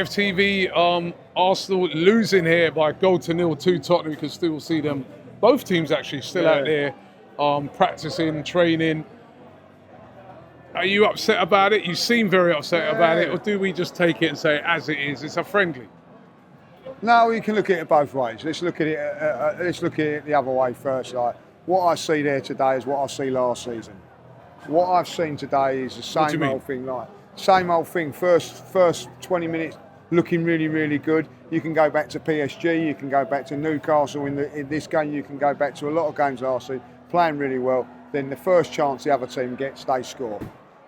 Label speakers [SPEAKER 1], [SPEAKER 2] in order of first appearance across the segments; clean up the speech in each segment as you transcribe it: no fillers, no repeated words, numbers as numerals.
[SPEAKER 1] AFTV, Arsenal losing here by a goal to nil to Tottenham. You can still see them, both teams actually still out there practicing, training. Are you upset about it? You seem very upset about it, or do we just take it and say as it is? It's a friendly.
[SPEAKER 2] No, you can look at it both ways. Let's look at it the other way first. Like, what I see there today is what I see last season. What I've seen today is the same old thing. Same old thing. First 20 minutes looking really, really good. You can go back to PSG. You can go back to Newcastle in this game. You can go back to a lot of games last season, playing really well. Then the first chance the other team gets, they score,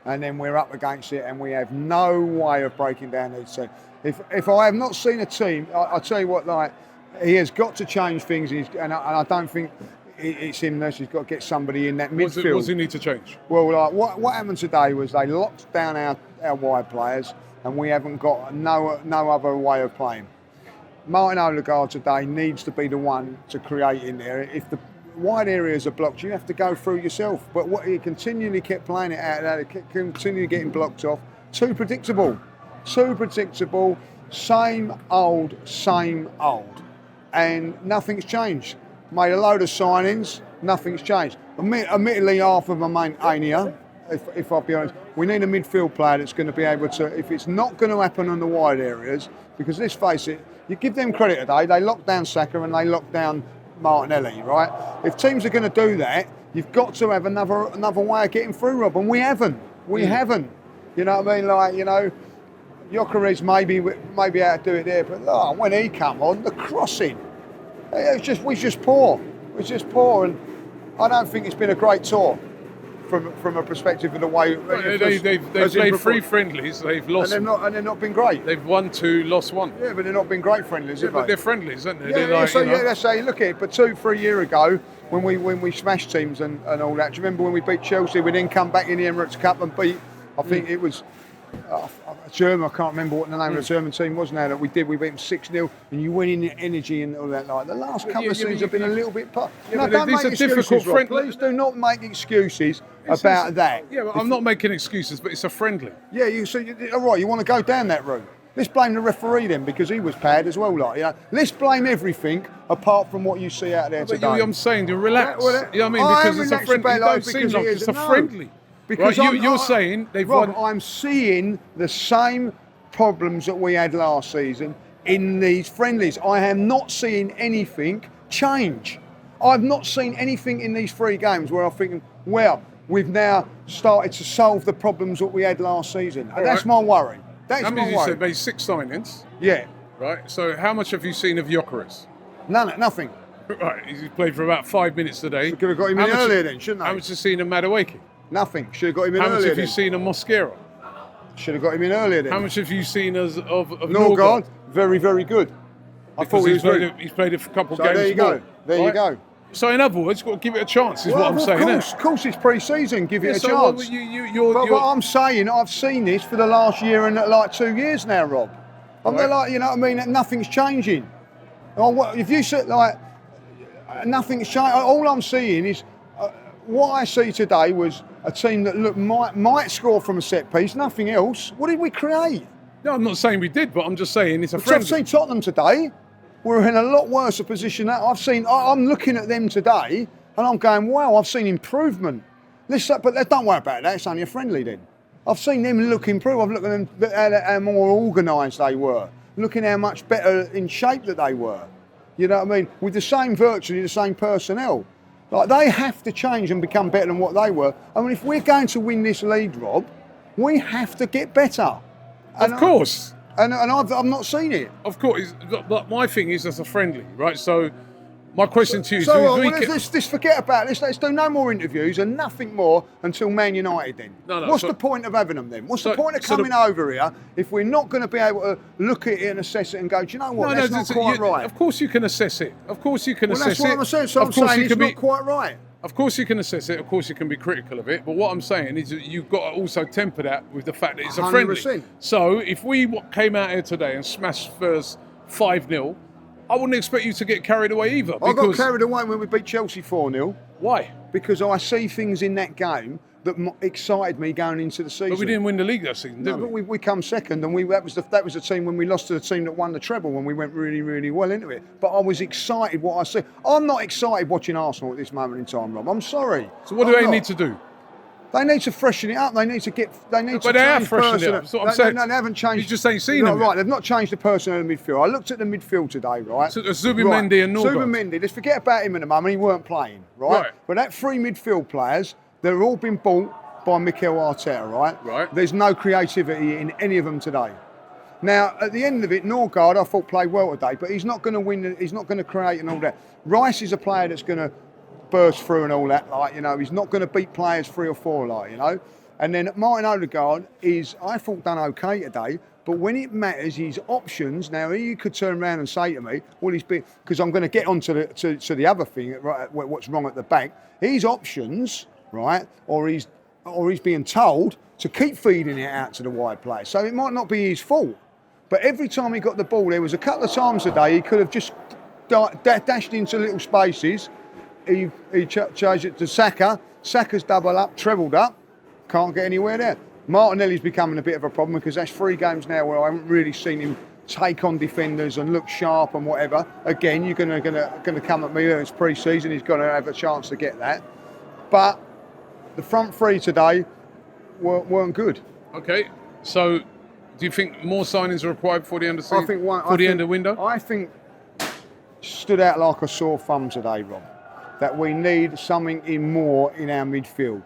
[SPEAKER 2] and then we're up against it, and we have no way of breaking down these teams. If I have not seen a team, I tell you what, like, he has got to change things, and I don't think it's him. He's got to get somebody in that midfield.
[SPEAKER 1] What does he need to change?
[SPEAKER 2] Well, like what happened today was they locked down our wide players, and we haven't got no other way of playing. Martin Odegaard today needs to be the one to create in there. If the wide areas are blocked, you have to go through yourself. But what he continually kept playing it out there, continually getting blocked off. Too predictable, same old, and nothing's changed. Made a load of signings, nothing's changed. Admittedly, half of them ain't here, if I'll be honest. We need a midfield player that's going to be able to, if it's not going to happen on the wide areas, because let's face it, you give them credit today, they locked down Saka and they locked down Martinelli, right? If teams are going to do that, you've got to have another way of getting through, Rob, and we haven't. You know what I mean? Like, you know, Gyökeres maybe able to do it there, but when he come on, the crossing, we're just poor. We're just poor, and I don't think it's been a great tour from a perspective of the way.
[SPEAKER 1] They've played 3 friendlies. They've lost,
[SPEAKER 2] and they've not been great.
[SPEAKER 1] They've won 2, lost 1.
[SPEAKER 2] Yeah, but they've not been great friendlies, have
[SPEAKER 1] but
[SPEAKER 2] they?
[SPEAKER 1] They're friendlies, aren't they?
[SPEAKER 2] That's how you look at it. But 2-3 years ago, when we smashed teams and all that, do you remember when we beat Chelsea? We then come back in the Emirates Cup and beat. I think it was German. I can't remember what the name of the German team was now that we did. We beat them 6-0, and you went in the energy and all that. Like the last couple of seasons have been a little bit. No, don't make excuses, Rob. Please do not make excuses about that.
[SPEAKER 1] Yeah, well, I'm not making excuses, but it's a friendly.
[SPEAKER 2] Yeah, all right. You want to go down that route? Let's blame the referee then, because he was bad as well. Like, you know, let's blame everything apart from what you see out there today.
[SPEAKER 1] I'm saying to relax. You know what I mean? Because it's a friendly. Don't seem like it's a friendly.
[SPEAKER 2] Because
[SPEAKER 1] right, you're saying they've won.
[SPEAKER 2] I'm seeing the same problems that we had last season in these friendlies. I am not seeing anything change. I've not seen anything in these 3 games where I'm thinking, well, we've now started to solve the problems that we had last season. And that's my worry. That's my worry.
[SPEAKER 1] You said made 6 signings.
[SPEAKER 2] Yeah.
[SPEAKER 1] Right. So how much have you seen of Gyökeres?
[SPEAKER 2] Nothing.
[SPEAKER 1] Right. He's played for about 5 minutes today.
[SPEAKER 2] So could have got him in earlier then, shouldn't I?
[SPEAKER 1] How much have you seen of Madueke?
[SPEAKER 2] Nothing. Should have got him in
[SPEAKER 1] earlier.
[SPEAKER 2] How much
[SPEAKER 1] have you seen of Mosquera?
[SPEAKER 2] Should have got him in earlier then.
[SPEAKER 1] How much have you seen of
[SPEAKER 2] Norgard? Very, very good. I thought he's
[SPEAKER 1] played a couple games.
[SPEAKER 2] There you go. There you go.
[SPEAKER 1] So in other words, you've got to give it a chance, is what I'm saying.
[SPEAKER 2] Of course, it's pre-season. Give it a chance. But I'm saying, I've seen this for the last year and like 2 years now, Rob. I'm like, you know what I mean? Nothing's changing. If you said like nothing's changing, all I'm seeing is what I see today was a team that might score from a set piece. Nothing else. What did we create?
[SPEAKER 1] No, I'm not saying we did, but I'm just saying it's a friendly.
[SPEAKER 2] I've seen Tottenham today. We're in a lot worse a position. I'm looking at them today, and I'm going, wow, I've seen improvement. But don't worry about that. It's only a friendly then. I've seen them look improved. I've looked at them how more organised they were. Looking how much better in shape that they were. You know what I mean? With virtually the same personnel. Like, they have to change and become better than what they were. I mean, if we're going to win this league, Rob, we have to get better.
[SPEAKER 1] Of course.
[SPEAKER 2] And I've not seen it.
[SPEAKER 1] Of course. But my thing is as a friendly, right? So my question to you is...
[SPEAKER 2] let's forget about this. Let's do no more interviews and nothing more until Man United then. What's the point of having them then? What's the point of coming over here if we're not going to be able to look at it and assess it and go, do you know what, that's not quite right?
[SPEAKER 1] Of course you can assess it. Of course you can assess it.
[SPEAKER 2] That's what I'm saying. So I'm saying it's not quite right.
[SPEAKER 1] Of course you can assess it. Of course you can be critical of it. But what I'm saying is that you've got to also temper that with the fact that it's a friendly.
[SPEAKER 2] 100%.
[SPEAKER 1] So if we came out here today and smashed Spurs 5-0, I wouldn't expect you to get carried away either.
[SPEAKER 2] I got carried away when we beat Chelsea 4-0.
[SPEAKER 1] Why?
[SPEAKER 2] Because I see things in that game that excited me going into the season.
[SPEAKER 1] But we didn't win the league that season, did
[SPEAKER 2] No,
[SPEAKER 1] we?
[SPEAKER 2] but we come second, and that was the team when we lost to the team that won the treble when we went really, really well into it. But I was excited what I see. I'm not excited watching Arsenal at this moment in time, Rob. I'm sorry.
[SPEAKER 1] So what do they need to do?
[SPEAKER 2] They need to freshen it up. They need to get. They need
[SPEAKER 1] But
[SPEAKER 2] to
[SPEAKER 1] they have
[SPEAKER 2] change
[SPEAKER 1] freshened it up. That's what I'm saying.
[SPEAKER 2] No, they haven't changed.
[SPEAKER 1] You just ain't seen them.
[SPEAKER 2] Right, they've not changed the personnel in the midfield. I looked at the midfield today, right?
[SPEAKER 1] So Zubimendi and Norgard.
[SPEAKER 2] Zubimendi. Let's forget about him at the moment. He weren't playing, right? But that three midfield players, they've all been bought by Mikel Arteta, right?
[SPEAKER 1] Right.
[SPEAKER 2] There's no creativity in any of them today. Now, at the end of it, Norgard, I thought played well today, but he's not going to win. He's not going to create and all that. Rice is a player that's going to burst through and all that, like, you know. He's not going to beat players 3 or 4, like, you know. And then Martin Odegaard is, I thought, done okay today, but when it matters, his options, now you could turn around and say to me, well, he's been, because I'm going to get on to the other thing, right, what's wrong at the back, his options, right, or he's being told to keep feeding it out to the wide players. So it might not be his fault, but every time he got the ball, there was a couple of times today he could have just dashed into little spaces. He changed it to Saka. Saka's double up, trebled up. Can't get anywhere there. Martinelli's becoming a bit of a problem because that's 3 games now where I haven't really seen him take on defenders and look sharp and whatever. Again, you're gonna come at me. It's pre-season. He's got to have a chance to get that. But the front 3 today weren't good.
[SPEAKER 1] Okay, so do you think more signings are required before the end of the season? End of the window?
[SPEAKER 2] I think stood out like a sore thumb today, Rob, that we need something more in our midfield.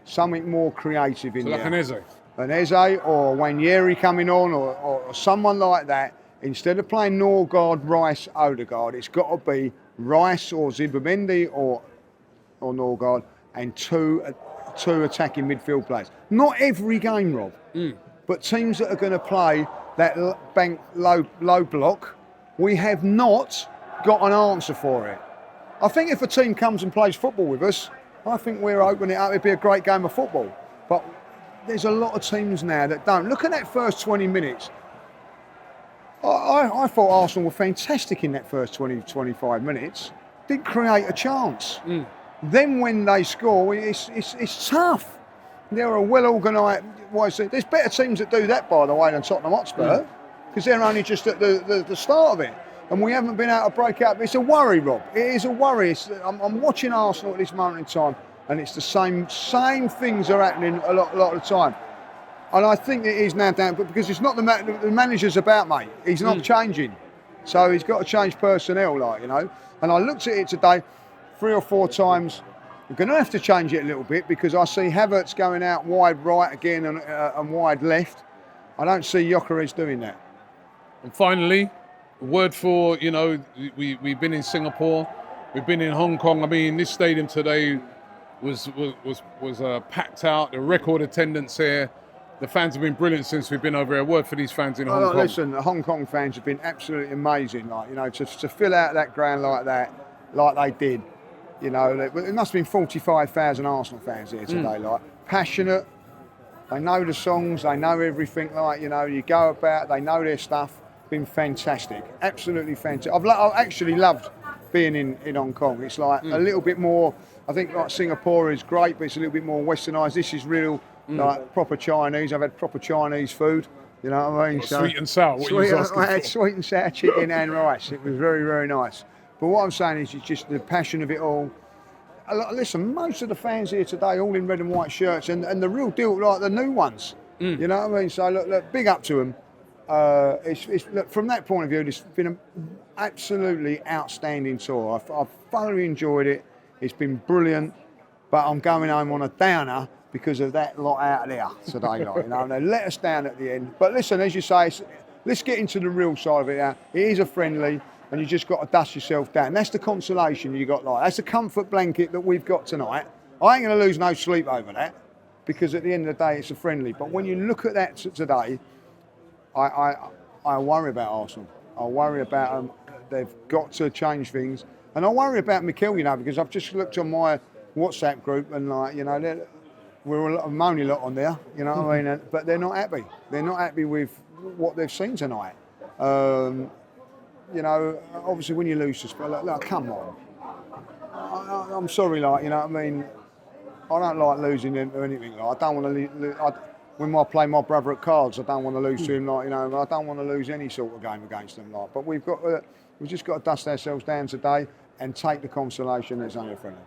[SPEAKER 2] Something more creative in
[SPEAKER 1] so
[SPEAKER 2] there.
[SPEAKER 1] Like an Eze?
[SPEAKER 2] An Eze or Wanyeri coming on or someone like that. Instead of playing Norgard, Rice, Odegaard, it's got to be Rice or Zubimendi or Norgard and two attacking midfield players. Not every game, Rob, but teams that are going to play that bank low block, we have not got an answer for it. I think if a team comes and plays football with us, I think we're opening it up. It'd be a great game of football. But there's a lot of teams now that don't. Look at that first 20 minutes. I thought Arsenal were fantastic in that first 20, 25 minutes. Didn't create a chance. Then when they score, it's tough. They're a well-organised... There's better teams that do that, by the way, than Tottenham Hotspur, because they're only just at the start of it. And we haven't been able to break out. It's a worry, Rob. It is a worry. I'm watching Arsenal at this moment in time, and it's the same things are happening a lot of the time. And I think it is now down, but because it's not the manager's about, mate. He's not changing, so he's got to change personnel, like, you know. And I looked at it today 3 or 4 times. We're going to have to change it a little bit because I see Havertz going out wide right again and wide left. I don't see Gyökeres doing that.
[SPEAKER 1] And finally, word for, you know, we've been in Singapore, we've been in Hong Kong. I mean, this stadium today was packed out, a record attendance here. The fans have been brilliant since we've been over here. Word for these fans in Hong Kong.
[SPEAKER 2] Listen, the Hong Kong fans have been absolutely amazing. Like, you know, to fill out that ground like that, like they did. You know, it must have been 45,000 Arsenal fans here today. Like, passionate. They know the songs. They know everything. Like, you know, you go about. They know their stuff. Been fantastic, absolutely fantastic. I've actually loved being in Hong Kong. It's like a little bit more. I think like Singapore is great, but it's a little bit more westernised. This is real, like proper Chinese. I've had proper Chinese food. You know what I mean? So,
[SPEAKER 1] sweet and sour.
[SPEAKER 2] I had sweet and sour chicken and rice. It was very, very nice. But what I'm saying is, it's just the passion of it all. Listen, most of the fans here today, all in red and white shirts, and the real deal, like the new ones. You know what I mean? So look, big up to them. Look, from that point of view, it's been an absolutely outstanding tour. I've thoroughly enjoyed it. It's been brilliant, but I'm going home on a downer because of that lot out there today. Like, you know, they let us down at the end. But listen, as you say, let's get into the real side of it now. It is a friendly, and you just got to dust yourself down. That's the consolation you got. Like, that's the comfort blanket that we've got tonight. I ain't going to lose no sleep over that because at the end of the day, it's a friendly. But when you look at that today, I worry about Arsenal. I worry about them. They've got to change things. And I worry about Mikel, you know, because I've just looked on my WhatsApp group and, like, you know, we're a moany lot on there, you know what I mean? But they're not happy. They're not happy with what they've seen tonight. You know, obviously when you lose to Spurs, like, come on. I'm sorry, like, you know what I mean? I don't like losing them or anything. Like, I don't want to. When I play my brother at cards, I don't want to lose to him. Like, you know, I don't want to lose any sort of game against them. Like, but we've just got to dust ourselves down today and take the consolation that's only friendly.